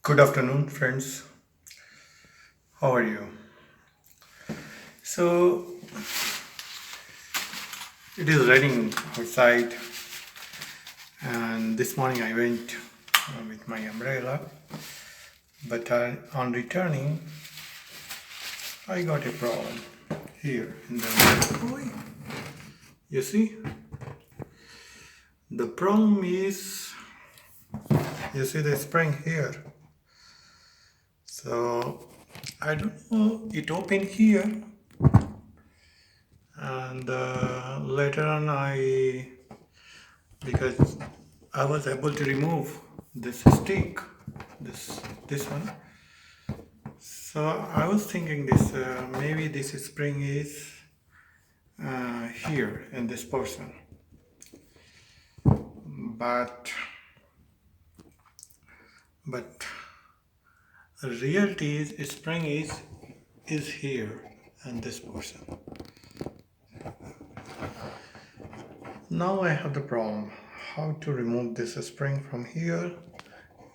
Good afternoon, friends. How are you? So, it is raining outside, and this morning I went with my umbrella, but on returning, I got a problem here in the umbrella. You see, the problem is you see the spring here. So, I don't know, it opened here, and later on because I was able to remove this stick, this one. So I was thinking this maybe this spring is here in this person, but but reality is spring is here in this person. Now I have the problem how to remove this spring from here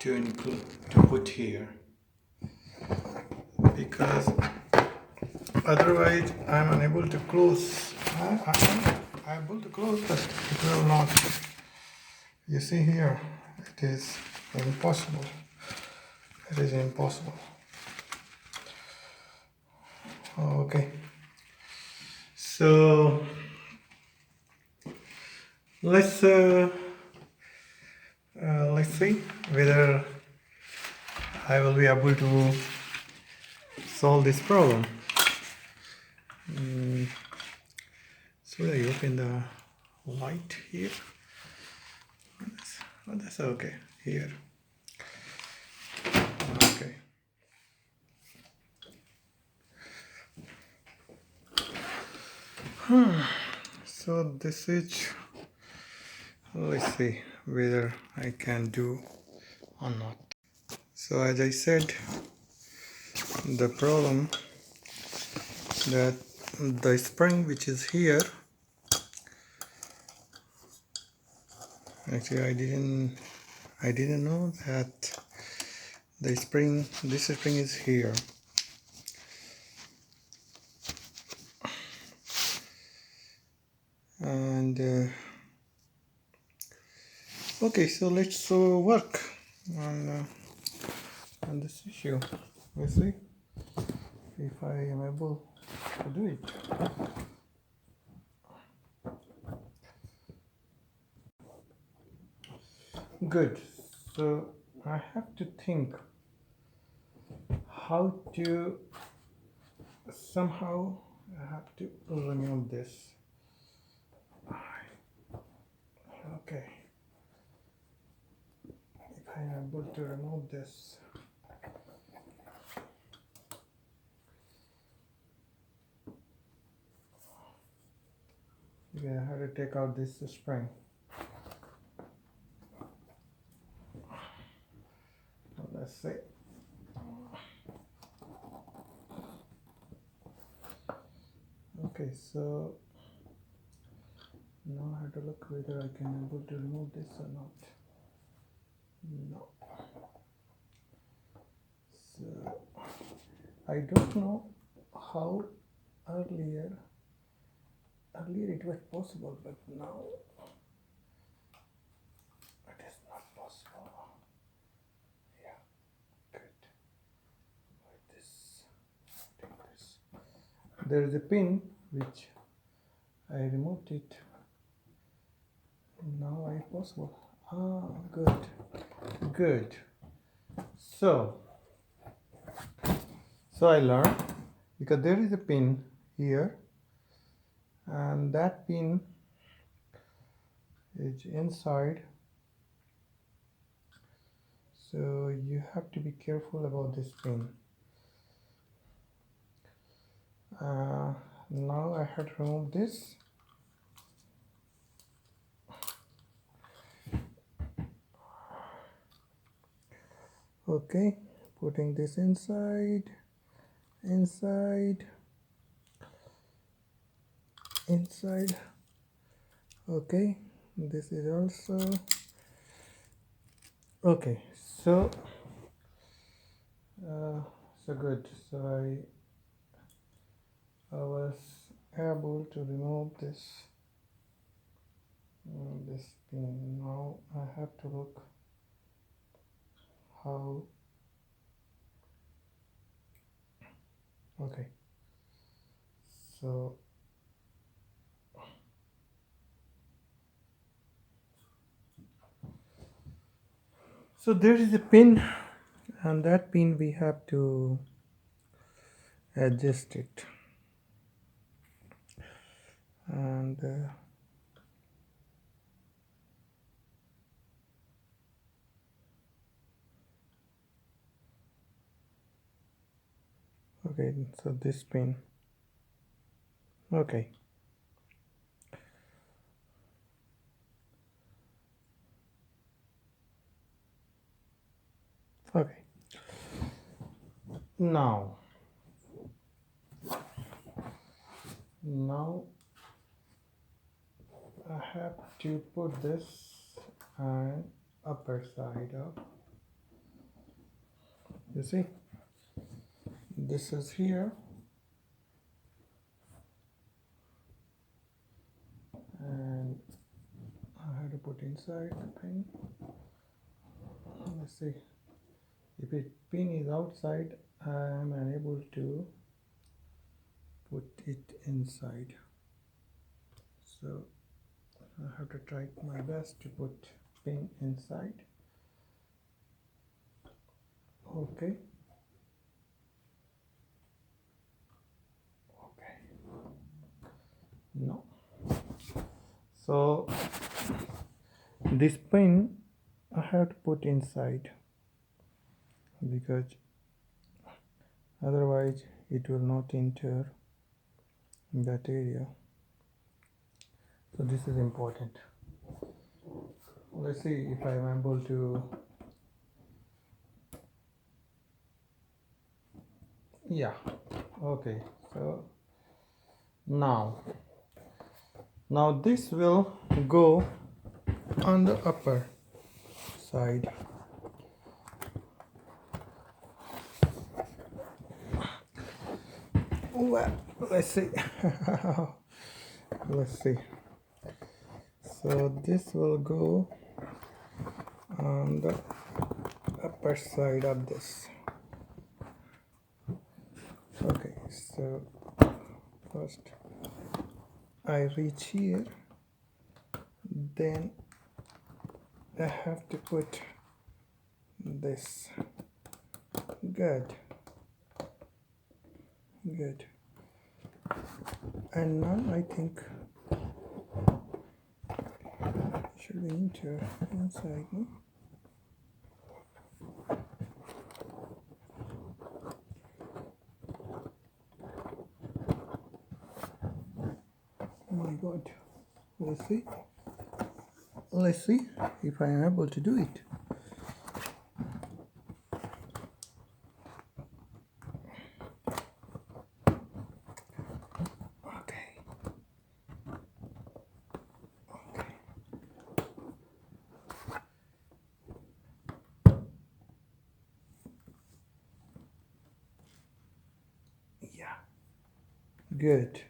to include to put here, because otherwise I'm unable to close. I'm able to close, but it will not. You see here, it is impossible. It is impossible. Okay. So let's let's see whether I will be able to solve this problem. So I open the light here. Oh, that's okay. Here. Okay. So this is, let's see whether I can do or not. So as I said, the problem that the spring which is here, actually I didn't know that this spring is here. And okay, so let's work on this issue. We'll see if I am able to do it. Good. So I have to think how to somehow I have to remove this. Okay. If I am able to remove this. Okay, I have to take out this spring. Let's see. Okay, so now I have to look whether I can able to remove this or not. No. So I don't know how earlier it was possible, but now it is not possible. Yeah, good. Like this. Take this. There is a pin which I removed it. Now I possible. Good. So I learned, because there is a pin here, and that pin is inside. So you have to be careful about this pin. Now I have to remove this. Okay, putting this inside. Okay, this is also okay. So So good. So I was able to remove this pin. Now I have to look how. Okay. So there is a pin, and that pin we have to adjust it, and okay, so this pin. Okay. Okay. Now I have to put this on upper side up. You see, this is here, and I have to put inside the pin. Let's see. If the pin is outside, I am unable to put it inside. So I have to try my best to put pin inside. Okay. Okay. No. So this pin I have to put inside, because otherwise it will not enter that area. So this is important. Let's see if I am able to. Yeah. Okay. So now this will go on the upper side. Well, let's see. Let's see. So this will go on the upper side of this. Okay, so first I reach here, then I have to put this. Good. And now I think should we enter inside, no? Oh my god. Let's see if I am able to do it. Yeah. Good.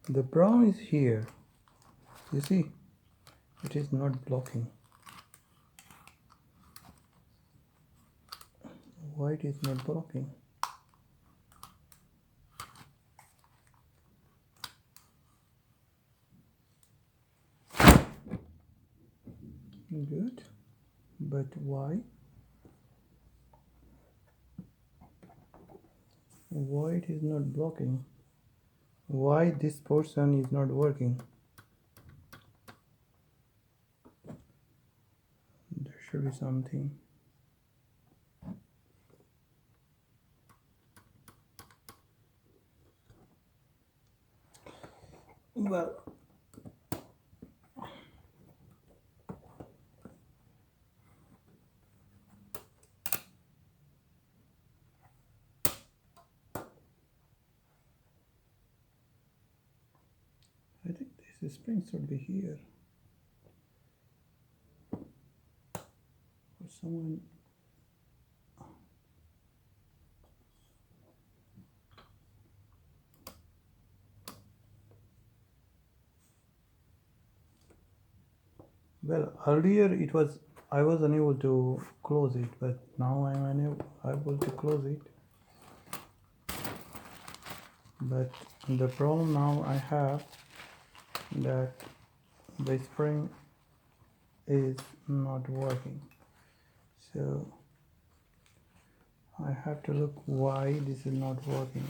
The brown is here. You see, it is not blocking. White is not blocking. Good. But why? White is not blocking. Why this portion is not working? There should be something. Well, I think this spring should be here. Or someone. Well, earlier it was I was unable to close it, but now I'm able to close it. But the problem now I have that the spring is not working. So I have to look why this is not working.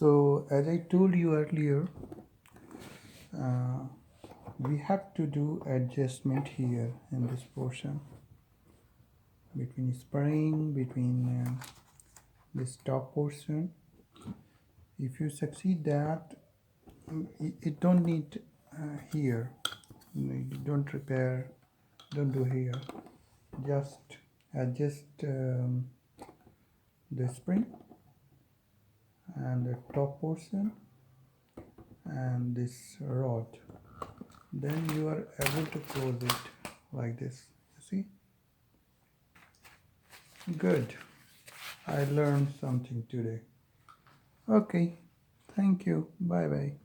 So as I told you earlier, uh, we have to do adjustment here in this portion between spring, between this top portion. If you succeed that, it don't need here. You don't repair, don't do here. Just adjust the spring and the top portion and this rod. Then you are able to close it like this. See? Good. I learned something today. Okay. Thank you. Bye bye.